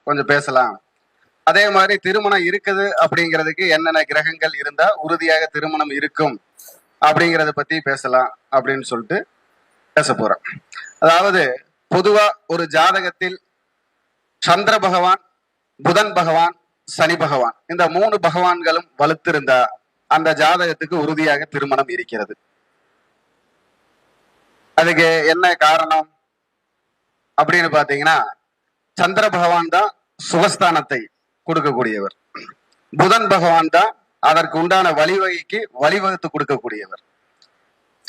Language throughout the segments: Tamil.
கொஞ்சம் பேசலாம். அதே மாதிரி திருமணம் இருக்குது அப்படிங்கிறதுக்கு என்னென்ன கிரகங்கள் இருந்தா உறுதியாக திருமணம் இருக்கும் அப்படிங்கிறத பத்தி பேசலாம் அப்படின்னு சொல்லிட்டு பேச போறேன். அதாவது பொதுவா ஒரு ஜாதகத்தில் சந்திர பகவான், புதன் பகவான், சனி பகவான் இந்த 3 பகவான்களும் வலுத்திருந்தா அந்த ஜாதகத்துக்கு உறுதியாக திருமணம் இருக்கிறது. அதுக்கு என்ன காரணம் அப்படின்னு பாத்தீங்கன்னா, சந்திர பகவான் தான் சுகஸ்தானத்தை கொடுக்கக்கூடியவர், புதன் பகவான் தான் அதற்கு உண்டான வழிவகைக்கு வழிவகுத்து கொடுக்கக்கூடியவர்,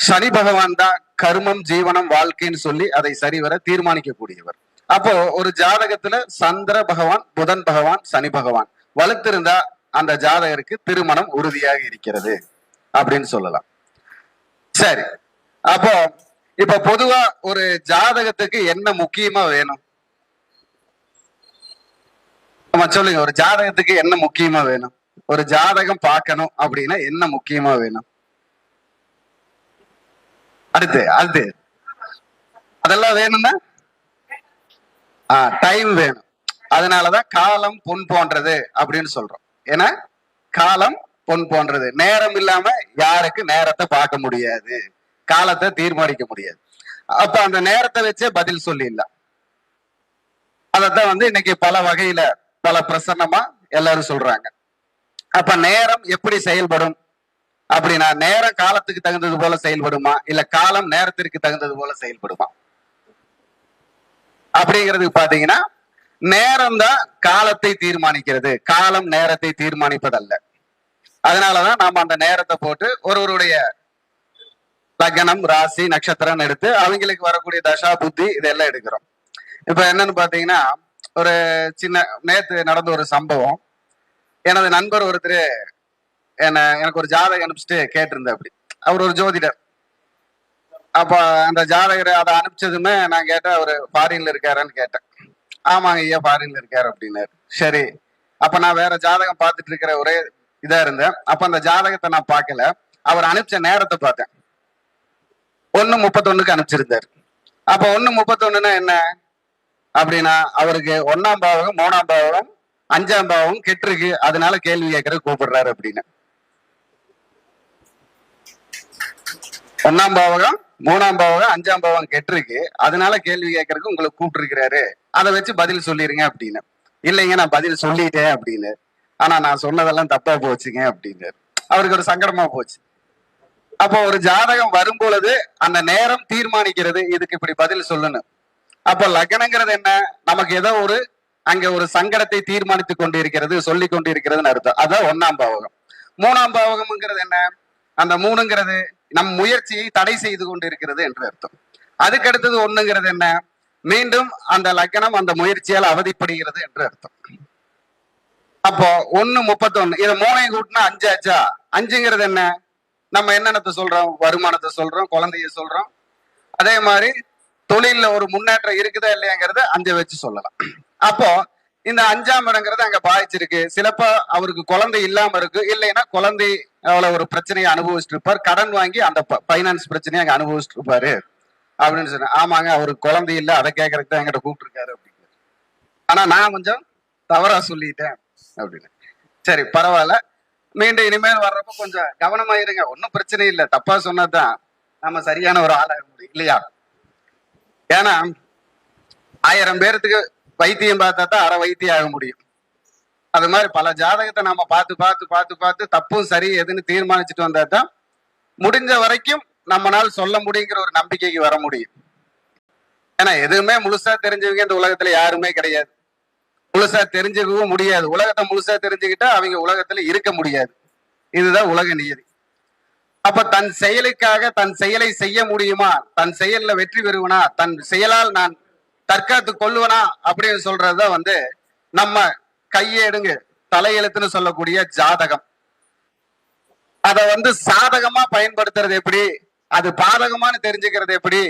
சனி பகவான் தான் கர்மம் ஜீவனம் வாழ்க்கைன்னு சொல்லி அதை சரிவர தீர்மானிக்கக்கூடியவர். அப்போ ஒரு ஜாதகத்துல சந்திர பகவான், புதன் பகவான், சனி பகவான் வலுத்திருந்தா அந்த ஜாதகருக்கு திருமணம் உறுதியாக இருக்கிறது அப்படின்னு சொல்லலாம். சரி, அப்போ இப்ப பொதுவா ஒரு ஜாதகத்துக்கு என்ன முக்கியமா வேணும்? நம்ம சொல்லுங்க, ஒரு ஜாதகத்துக்கு என்ன முக்கியமா வேணும்? ஒரு ஜாதகம் பார்க்கணும் அப்படின்னா என்ன முக்கியமா வேணும்? அடுத்து அடுத்து அதெல்லாம் வேணும்னா டைம் வேணும். அதனாலதான் காலம் பொன் போன்றது அப்படின்னு சொல்றோம். ஏன்னா காலம் பொன் போன்றது. நேரம் இல்லாம யாருக்கு நேரத்தை பார்க்க முடியாது, காலத்தை தீர்மானிக்க முடியாது. அப்ப அந்த நேரத்தை வச்சே பதில் சொல்லிடலாம். அதத்தான் இன்னைக்கு பல வகையில பல பிரசன்னமா எல்லாரும் சொல்றாங்க. அப்ப நேரம் எப்படி செயல்படும் அப்படின்னா, நேரம் காலத்துக்கு தகுந்தது போல செயல்படுமா, இல்ல காலம் நேரத்திற்கு தகுந்தது போல செயல்படுமா அப்படிங்கிறதுக்கு பாத்தீங்கன்னா, நேரம் தான் காலத்தை தீர்மானிக்கிறது, காலம் நேரத்தை தீர்மானிப்பதல்ல. அதனாலதான் நாம அந்த நேரத்தை போட்டு ஒருவருடைய லக்னம், ராசி, நட்சத்திரம் எடுத்து அவங்களுக்கு வரக்கூடிய தசா புத்தி இதெல்லாம் எடுக்கிறோம். இப்ப என்னன்னு பாத்தீங்கன்னா, ஒரு சின்ன நேத்து நடந்த ஒரு சம்பவம். எனது நண்பர் ஒருத்தர் எனக்கு ஒரு ஜாதகம் அனுப்பிச்சுட்டு கேட்டிருந்த. அப்படி அவர் ஒரு ஜோதிடர். அப்ப அந்த ஜாதகரை அதை அனுப்பிச்சதுமே நான் கேட்டேன், அவர் ஃபாரின்ல இருக்காருன்னு கேட்டேன். ஆமாங்க ஐயா, ஃபாரின்ல இருக்காரு அப்படின்னாரு. சரி, அப்ப நான் வேற ஜாதகம் பார்த்துட்டு இருக்கிற ஒரே இதா இருந்தேன். அப்ப அந்த ஜாதகத்தை நான் பார்க்கல, அவர் அனுப்பிச்ச நேரத்தை பார்த்தேன். 1:31 அனுப்பிச்சிருந்தாரு. அப்ப 1:31 என்ன அப்படின்னா, அவருக்கு 1ஆம் பாவகம், 3ஆம் பாவகம், 5ஆம் பாவகம் கெட்டிருக்கு, அதனால கேள்வி கேட்கற கூப்பிடுறாரு அப்படின்னு. 1ஆம் பாவகம், 3ஆம் பாவகம், 5ஆம் பாவகம் கெட்டிருக்கு, அதனால கேள்வி கேட்கறதுக்கு உங்களை கூப்பிட்டு இருக்கிறாரு, அதை வச்சு பதில் சொல்லிருங்க அப்படின்னு. இல்லைங்க, நான் பதில் சொல்லிட்டேன் அப்படின்னு. ஆனா நான் சொன்னதெல்லாம் தப்பா போச்சுங்க அப்படின்னு. அவருக்கு ஒரு சங்கடமா போச்சு. அப்போ ஒரு ஜாதகம் வரும் பொழுது அந்த நேரம் தீர்மானிக்கிறது, இதுக்கு இப்படி பதில் சொல்லணும். அப்ப லக்னங்கிறது என்ன, நமக்கு ஏதோ ஒரு அங்க ஒரு சங்கடத்தை தீர்மானித்து கொண்டு இருக்கிறது, சொல்லி கொண்டு இருக்கிறதுன்னு அர்த்தம். அதான் 1ஆம் பாவகம். 3ஆம் பாவகம்ங்கிறது என்ன, அந்த 3ங்கிறது நம் முயற்சியை தடை செய்து கொண்டு இருக்கிறது என்று அர்த்தம். அதுக்கு அடுத்தது 1ங்கிறது என்ன, மீண்டும் அந்த லக்னம் அந்த முயற்சியால் அவதிப்படுகிறது என்று அர்த்தம். அப்போ 1:31 இதை 3ஐயும் கூட்டினா 5 ஆச்சா. 5ங்கிறது என்ன, நம்ம என்னென்னத்தை சொல்றோம், வருமானத்தை சொல்றோம், குழந்தைய சொல்றோம். அதே மாதிரி தொழில ஒரு முன்னேற்றம் இருக்குதா இல்லையாங்கிறத 5 வச்சு சொல்லலாம். அப்போ இந்த 5ஆம் இடங்கிறது அங்க பாதிச்சிருக்கு. சிலப்பா அவருக்கு குழந்தை இல்லாம இருக்கு, இல்லைன்னா குழந்தை அவ்வளவு ஒரு பிரச்சனையை அனுபவிச்சுட்டு இருப்பார், கடன் வாங்கி அந்த பைனான்ஸ் பிரச்சனையை அங்க அனுபவிச்சுட்டு இருப்பாரு அப்படின்னு சொன்னேன். ஆமாங்க, அவருக்கு குழந்தை இல்லை, அதை கேட்கறதுக்கு தான் என்கிட்ட கூப்பிட்டு இருக்காரு அப்படின்னு. ஆனா நான் கொஞ்சம் தவறா சொல்லிட்டேன் அப்படின்னு. சரி, பரவாயில்ல, மீண்டும் இனிமேல் வர்றப்ப கொஞ்சம் கவனமா இருங்க, ஒன்னும் பிரச்சனை இல்லை, தப்பா சொன்னதான் நம்ம சரியான ஒரு ஆளாக முடியும் இல்லையா? ஏன்னா 1000 பேர்த்துக்கு வைத்தியம் பார்த்தா தான் அரை வைத்தியம் ஆக முடியும். அது மாதிரி பல ஜாதகத்தை நம்ம பார்த்து பார்த்து பார்த்து பார்த்து தப்பும் சரி எதுன்னு தீர்மானிச்சுட்டு வந்தா தான் முடிஞ்ச வரைக்கும் நம்மளால் சொல்ல முடியுங்கிற ஒரு நம்பிக்கைக்கு வர முடியும். ஏன்னா எதுவுமே முழுசா தெரிஞ்சவங்க இந்த உலகத்துல யாருமே கிடையாது, முழுசா தெரிஞ்சுக்கவும் முடியாது. உலகத்தை முழுசா தெரிஞ்சுக்கிட்டா அவங்க உலகத்துல இருக்க முடியாது. இதுதான் உலக நியதி. அப்ப தன் செயலுக்காக தன் செயலை செய்ய முடியுமா, தன் செயல்ல வெற்றி பெறுவனா, தன் செயலால் நான் தற்காத்து கொள்ளுவனா அப்படின்னு சொல்றதுதான் நம்ம கையேடுங்க தலையெழுத்துன்னு சொல்லக்கூடிய ஜாதகம். அத சாதகமா பயன்படுத்துறது எப்படி, அது பாதகமானு தெரிஞ்சுக்கிறது எப்படி,